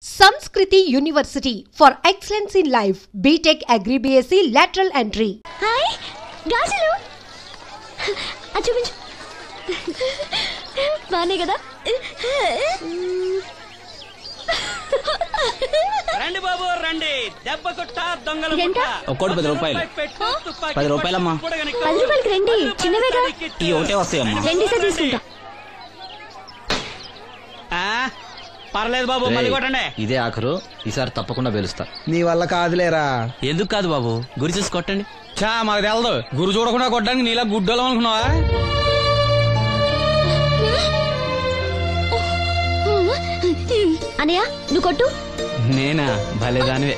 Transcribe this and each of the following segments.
Samskriti University for excellence in life. BTech Agri BSc lateral entry. Hi, గాజులు చూపించు. బానే కదా? రండి బాబు రండి. దెబ్బ కొట్ట దొంగలు ఒక్కోటి 10 రూపాయలు. 10 రూపాయలమ్మా. 10 రూపాయలకి రండి, చిన్నవేగా. ఈ ఒకటే వస్తాయమ్మా. రెండు సార్ తీసుకుంటా. పర్లేదు బాబు, మళ్ళీ కొట్టండి. ఇదే ఆఖరు, ఈసారి తప్పకుండా పేలుస్తా. నీ వల్ల కాదులేరా. ఎందుకు కాదు బాబు, గురి చూసి కొట్టండి. చా మాకు తెలదు, గురు చూడకుండా కొట్టడానికి నీలా గుడ్డోళం అనుకున్నావా? అనయ్య నువ్వు కొట్టు. నేనా? భలేదానివే.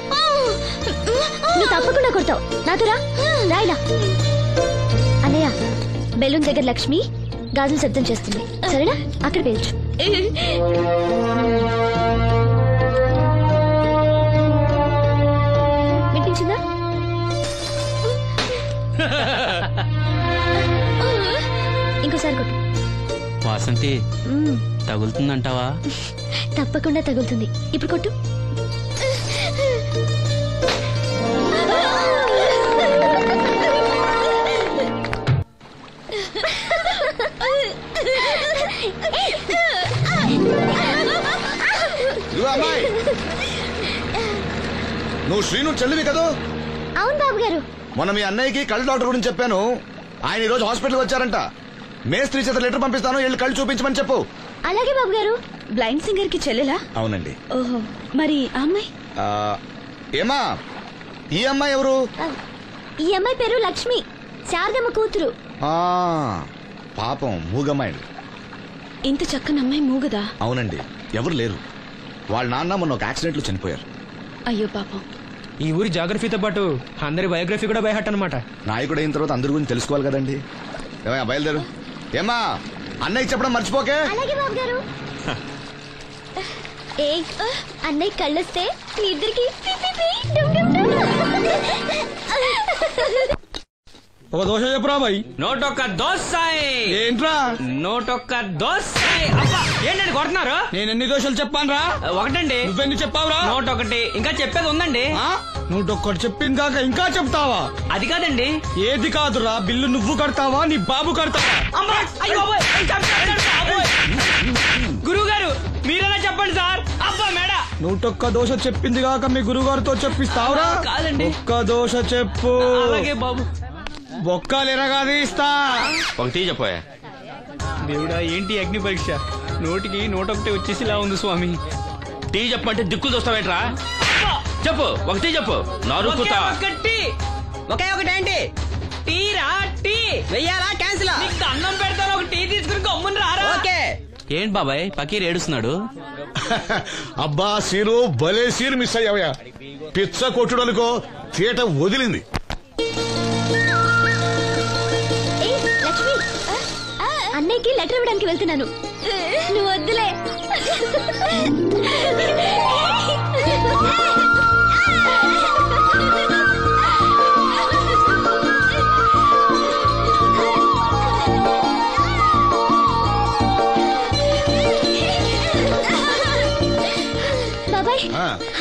నువ్వు తప్పకుండా కొడతావు. నాతో రాయిలా. అన్నయ్య, బెలూన్ దగ్గర లక్ష్మి గాజులు శబ్దం చేస్తుంది, సరేనా? అక్కడ పేల్చు. వినిపించిందా? ఇంకోసారి కొట్టు. వాసంతి, తగులుతుందంటావా? తప్పకుండా తగులుతుంది. ఇప్పుడు కొట్టు. నువ్వు శ్రీను చెల్లివి కదా? అవును బాబు గారు. మొన్న మీ అన్నయ్యకి కళ్ళు డాక్టర్ గురించి చెప్పాను. ఆయన ఈ రోజు హాస్పిటల్ వచ్చారంట. మేస్త్రి చేత లెటర్ పంపిస్తాను, వెళ్ళి కళ్ళు చూపించమని చెప్పు. అలాగే బాబు గారు. బ్లైండ్ సింగర్ కి చెల్లెలా? అవునండి. ఓహో, మరి ఆ అమ్మాయి? ఏమా, ఈ అమ్మాయి ఎవరు? ఈ అమ్మాయి పేరు లక్ష్మి, శారదమ్మ కూతురు. పాపం మూగమ్మాయి. ఇంత చక్కని అమ్మాయి మూగదా? అవునండి, ఎవరు లేరు. వాళ్ళ నాన్న మొన్న ఒక యాక్సిడెంట్ లో చనిపోయారు. అయ్యో పాపం. ఈ ఊరి జాగ్రఫీతో పాటు అందరి బయోగ్రఫీ కూడా బయట అన్నమాట. నాయకుడు అయిన తర్వాత అందరి గురించి తెలుసుకోవాలి కదండి. ఏమయ్యా, బయలుదేరు. ఏమా, అన్నయ్య చెప్పడం మర్చిపోకే. అలాగే బాబు గారు. ఏ అన్నయ్య కళ్ళొస్తే మీ ఇద్దరికి ఒక దోశ చెప్పురా బాయ్. నోటొక్క దోశ. ఏంట్రా నోటొక్క దోశ. అబ్బా, ఏంటండి కొడుతున్నారు? నేను ఎన్ని దోశలు చెప్పాను రా? ఒకటండి. నువ్వెన్ని చెప్పావురా? నోటొకటి. ఇంకా చెప్పేది ఉందండి. నువ్వు ఒక్కటి చెప్పింది కాక ఇంకా చెప్తావా? అది కాదండి. ఏది కాదురా, బిల్లు నువ్వు కడతావా నీ బాబు కడతావా? గురువు గారు మీరైనా చెప్పండి సార్. అబ్బా మేడ. నూటొక్క దోశ చెప్పింది కాక మీ గురుగారితో చెప్పిస్తావురా? కాదండి. ఒక్క దోశ చెప్పు. అలాగే బాబు. బొక్కలు ఎరగాది ఇస్తా. ఒకటి చెప్పోయా. దేవుడా, ఏంటి అగ్ని పరీక్ష? నోటికి నోటొకటి వచ్చేసిలా ఉంది స్వామి. టీ చెప్పమంటే దిక్కులు చూస్తావేట్రా? చెప్పు, ఒకటి చెప్పు. నరుకుతా. ఒకే ఒకటేంటి? టీ రా. టీ వెయ్యాలా క్యాన్సిల్? అన్నం పెడతాను, ఒక టీ తీసుకుని గమ్మున రారా. ఓకే. ఏంటి బాబాయ్ పకీర్ ఏడుస్తున్నాడు? అబ్బా సీరు, భలే సీరు మిస్ అయ్యావయ్యా. పిచ్చ కొట్టుడు అనుకో, తీట వదిలింది. లక్ష్మి, అన్నయ్యకి లెటర్ ఇవ్వడానికి వెళ్తున్నాను. నువ్వు వద్దులే. బాబాయ్,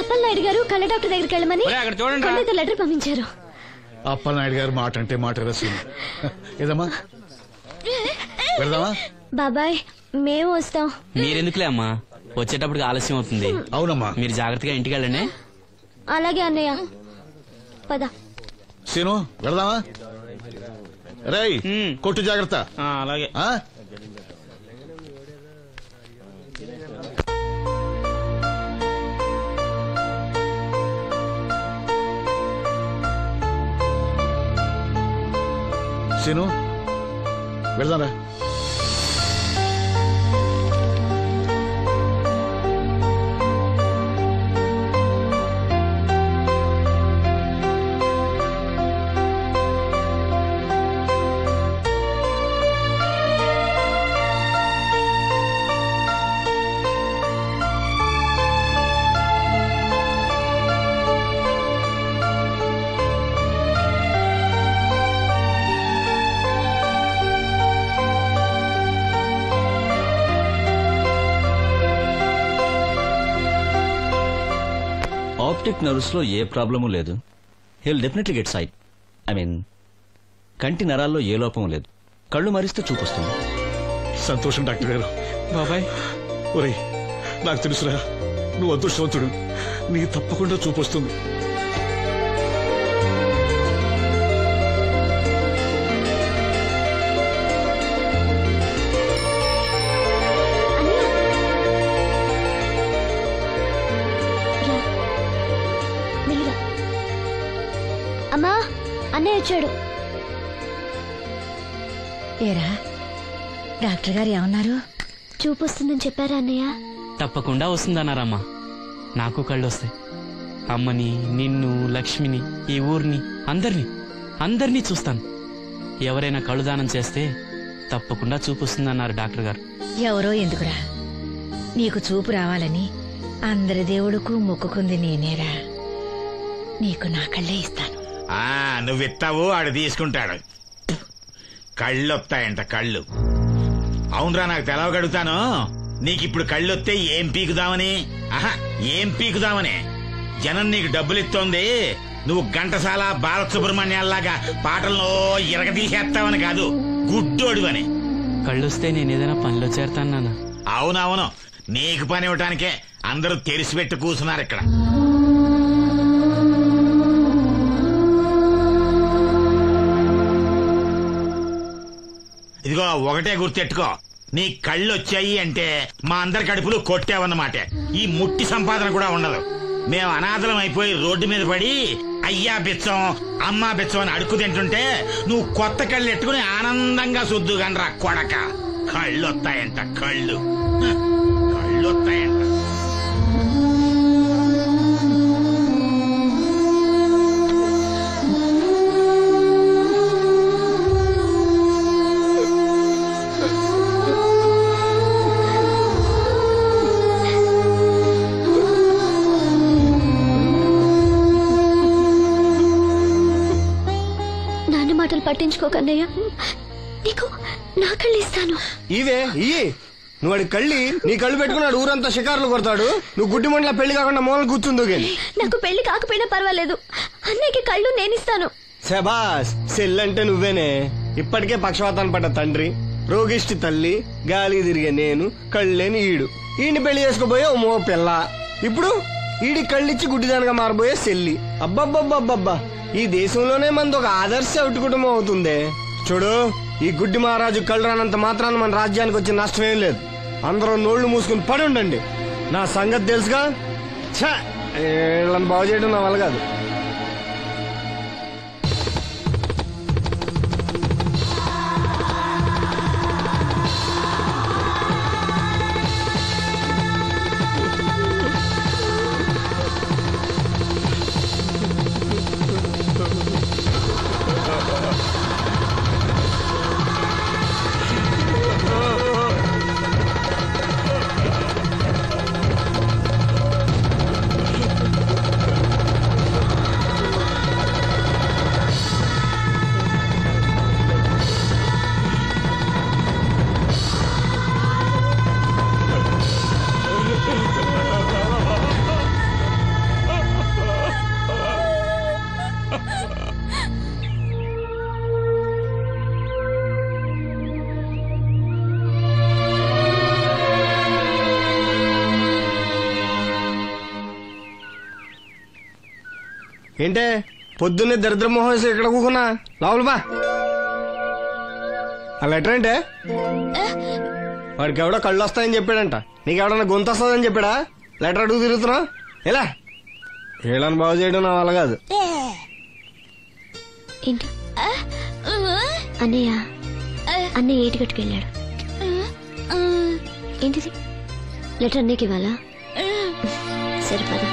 అప్పలనాయుడు గారు కళ్ళ డాక్టర్ దగ్గరికి వెళ్ళమని అక్కడ చూడండి కళ్ళతో లెటర్ పంపించారు. అప్పలనాయుడు గారు మాట అంటే మాట రసీదు. ఏదమ్మా, వెళ్దామా? బాబాయ్, మేము వస్తాం. మీరెందుకులే అమ్మా, వచ్చేటప్పటికి ఆలస్యం అవుతుంది. అవునమ్మా. మీరు జాగ్రత్తగా ఇంటికి వెళ్ళండి. అలాగే అన్నయ్య, పద. సీను, వెళ్దామా? రేయ్, కొట్టు జాగ్రత్త. అలాగే. సీను, వెళ్దాంరా. ఆప్టిక్ నర్వ్స్ లో ఏ ప్రాబ్లము లేదు. He'll definitely get sight. I mean కంటి నరాల్లో ఏ లోపం లేదు. కళ్ళు మరిస్తే చూపొస్తుంది. సంతోషం డాక్టర్ గారు. బాబాయ్ ఒరేయ్, నాకు తెలుసురా, నువ్వు అదృష్టవంతుడు. నీకు తప్పకుండా చూపొస్తుంది. అమ్మా, అన్నయ్య వచ్చాడు. ఏరా, డాక్టర్ గారు ఏమన్నారు? చూపు వస్తుందని చెప్పారా అన్నయ్య? తప్పకుండా వస్తుందన్నారమ్మా. నాకు కళ్ళు వస్తాయి. అమ్మని, నిన్ను, లక్ష్మిని, ఈ ఊరిని, అందరినీ చూస్తాను. ఎవరైనా కళ్ళు దానం చేస్తే తప్పకుండా చూపు వస్తుందన్నారు డాక్టర్ గారు. ఎవరో ఎందుకురా, నీకు చూపు రావాలని అందరి దేవుడుకు మొక్కుకుంది నేనేరా. నీకు నా కళ్ళే ఇస్తాను. నువ్విస్తావు, ఆడు తీసుకుంటాడు. కళ్ళొస్తాయంట, కళ్ళు. అవునరా, నాకు తెలవగడుగుతాను. నీకిప్పుడు కళ్ళొస్తే ఏం పీకుదామని? ఏం పీకుదామని? జనం నీకు డబ్బులు ఇస్తోంది, నువ్వు ఘంటసాల బాలసుబ్రహ్మణ్యాల్లాగా పాటల్లో ఇరగదీసేస్తావని కాదు, గుడ్డోడివని. కళ్ళొస్తే నేనేదైనా పనిలో చేరతాను నాన్న. అవునవును, నీకు పని ఇవ్వటానికే అందరూ తెరిసిపెట్టి కూర్చున్నారు ఇక్కడ. ఇదిగో ఒకటే గుర్తెట్టుకో, నీ కళ్ళు వచ్చాయి అంటే మా అందరి కడుపులు కొట్టావన్నమాట. ఈ ముట్టి సంపాదన కూడా ఉండదు. మేము అనాథలం అయిపోయి రోడ్డు మీద పడి అయ్యా బిచ్చం, అమ్మా బిచ్చం అని అడుక్కు తింటుంటే నువ్వు కొత్త కళ్ళు ఎట్టుకుని ఆనందంగా సుద్దుగనరా కొడక. కళ్ళు వస్తాయంట, కళ్ళు వస్తాయంట. మాటలు పట్టించుకోకన్నయ్య, నీకు నా కళ్ళు ఇస్తాను. ఇవే ఇయ్యి. నువ్వు వాడి కళ్ళి నీ కళ్ళు పెట్టుకున్నాడు, ఊరంతా షికారులు కొడతాడు. నువ్వు గుడ్డి మండల పెళ్లి కాకుండా మూలలు కూర్చుందో గాని. నాకు పెళ్లి కాకపోయినా పర్వాలేదు, అన్నయ్యకి కళ్ళు నేనిస్తాను. శబాస్, సెల్లంటే నువ్వేనే. ఇప్పటికే పక్షవాతాన్ని పడ్డ తండ్రి, రోగిష్టి తల్లి, గాలి తిరిగే నేను, కళ్ళేని ఈడు. ఈయన్ని పెళ్లి చేసుకోబోయే ఓ మో పిల్ల. ఇప్పుడు ఈడి కళ్ళిచ్చి గుడ్డిదానిగా మారబోయే సెల్లి. అబ్బబ్బబ్బబ్బబ్బా, ఈ దేశంలోనే మనది ఒక ఆదర్శ అవుట్ కుటుంబం అవుతుందే. చూడు, ఈ గుడ్డి మహారాజు కళ్ళు రానంత మాత్రాన మన రాజ్యానికి వచ్చిన నష్టమేం లేదు. అందరూ నోళ్లు మూసుకుని పడి ఉండండి. నా సంగతి తెలుసుగా. వీళ్ళని బాగు చేయడం నా వల్ల కాదు. ఏంటే పొద్దున్నే దరిద్ర మోహన్ ఇక్కడ కూకున్నా? లోపల బా. ఆ లెటర్ ఏంటే? వాడికి ఎవడో కళ్ళు వస్తాయని చెప్పాడంట. నీకెవడన్నా గొంతు వస్తుందని చెప్పాడా? లెటర్ అడుగు తిరుగుతున్నావు ఎలా? వీళ్ళని బాగు చేయడం నా వల్ల కాదు. అన్నయ్య అన్నయ్య ఏటికట్టుకెళ్ళాడు. ఏంటిది? లెటర్ అన్నయ్యకి ఇవ్వాలా? సరిపదా.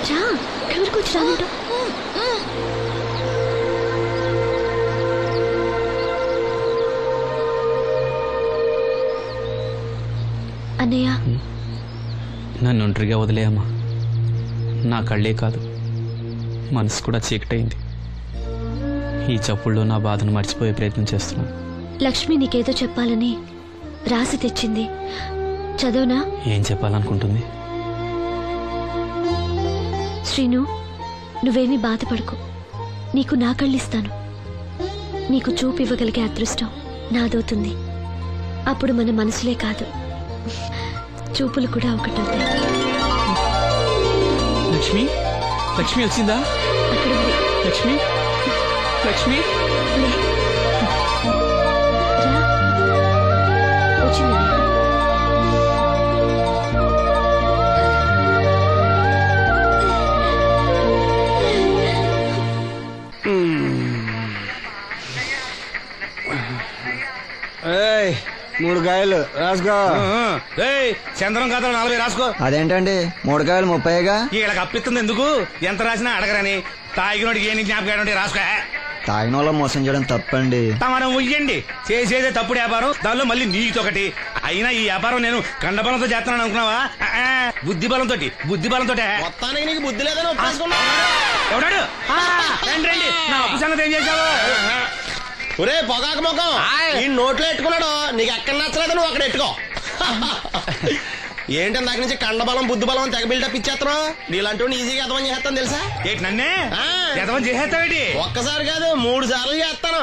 రా, ఇక్కడ వరకు వచ్చి రానంట. అన్నయ్య, నన్ను ఒంటరిగా వదిలేయమ్మా. నా కళ్ళే కాదు, మనసు కూడా చీకటైంది. ఈ చప్పుల్లో నా బాధను మర్చిపోయే ప్రయత్నం చేస్తున్నాను. లక్ష్మి నీకేదో చెప్పాలని రాసి తెచ్చింది, చదవనా? ఏం చెప్పాలనుకుంటుంది? శ్రీను, నువ్వేమీ బాధపడకు. నీకు నా కళ్ళిస్తాను. నీకు చూపు ఇవ్వగలిగే అదృష్టం నాదవుతుంది. అప్పుడు మన మనసులే కాదు, చూపులు కూడా ఒకటవుతాయి. లక్ష్మి, లక్ష్మి వచ్చిందా? అక్కడ ఉంది. లక్ష్మి, లక్ష్మి లే. రా. వచ్చింది. ఏయ్ 3 కాయలు రాసుకో. చంద్రం కథలు 40 రాసుకో. అదేంటండి 3 కాయలు 30గా? వీళ్ళకి అప్పిస్తుంది ఎందుకు? ఎంత రాసినా అడగరని. తాగినోడికి ఏ జ్ఞాపకం రాసుకో. తాగిన వాళ్ళ మోసం చేయడం తప్పండి. మనం ఉయ్యండి, చేసేదే తప్పుడు వ్యాపారం, దానిలో మళ్ళీ నీతొకటి. అయినా ఈ వ్యాపారం నేను కండబలంతో చేస్తున్నాను అనుకున్నావా? బుద్ధి బలంతో. మొత్తానికి నీకు బుద్ధి లేదని ఎవడాడు? రండి రండి, నా అప్పు సంగతి ఏం చేశావు? ఒరే పొగాకు ముఖం, ఈ నోట్లో ఎట్టుకున్నాడు. నీకు ఎక్కడ నచ్చలేదు, నువ్వు అక్కడ ఎట్టుకో. ఏంటి దాని నుంచి కండబలం బుద్ధి బలం తెగ బిల్డప్ ఇచ్చేస్తున్నావు? నీలాంటి ఈజీగా ఎదవం చేస్తాను తెలుసా? ఏంటి నన్నే ఎదవం చేసేస్తావేటి? ఒక్కసారి కాదు 3 సార్లు చేస్తాను.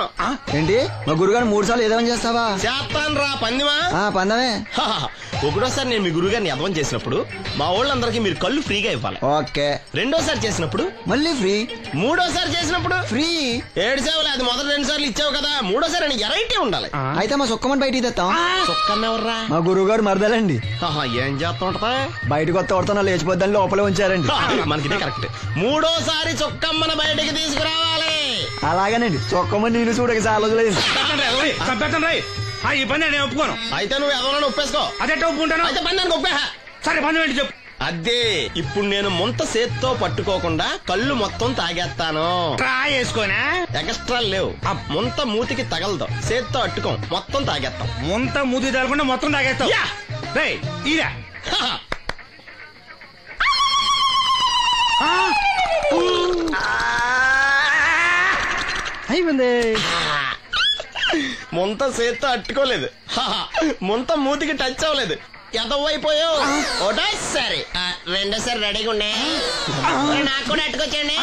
ఏంటి మా గురుగారు 3 సార్లు ఎదవం చేస్తావా? చేస్తాను రా పందిమా. పందమే. ఒకటోసారి నేను మీ గురుగారిని ఎదవం చేసినప్పుడు మా వాళ్ళందరికీ మీరు కళ్ళు ఫ్రీగా ఇవ్వాలి. ఓకే. రెండోసారి చేసినప్పుడు మళ్ళీ ఫ్రీ. మూడోసారి చేసినప్పుడు ఫ్రీ. 7 సేవలు అది మొదటి 2 సార్లు ఇచ్చావు కదా, మూడోసారి ఎరైటీ ఉండాలి. అయితే మా సుక్కమని బయటికి తెస్తాం. సుక్కమ్మ ఎవర్రా? మా గురువు గారు మరదలండి. ఏం చేస్తా ఉంటదా? బయటకు వస్తా లేచిపోద్దని లోపలే ఉంచారండి. మనకి కరెక్ట్. మూడోసారి చొక్కమ్మన బయటికి తీసుకురావాలి. అలాగేనండి. చొక్కమ్మని నేను చూడక చాలా లేదు. ఈ పని నేను ఒప్పుకోను. అయితే నువ్వు ఎవరైనా ఒప్పేసుకో. అదే ఒప్పుకుంటాను. అయితే పని దానికి ఒప్పే. సరే పని ఏంటి చెప్పు. అదే ఇప్పుడు నేను ముంత చేత్తో పట్టుకోకుండా కళ్ళు మొత్తం తాగేస్తాను. ట్రా చేసుకోనా? ఎక్స్ట్రా లేవు. ముంత మూతికి తగలదు, చేత్తో అట్టుకోం, మొత్తం తాగేస్తాం. ముంత మూతి తగలకుండా మొత్తం తాగేస్తాం. ఇదా అయిపోయింది. ముంత చేత్తో అట్టుకోలేదు, ముంత మూతికి టచ్ అవ్వలేదు, ఎదవైపోయావు. ఒకటోసారి రెండోసారి రెడీగా ఉండే. నాకు కూడా అట్టుకొచ్చండి.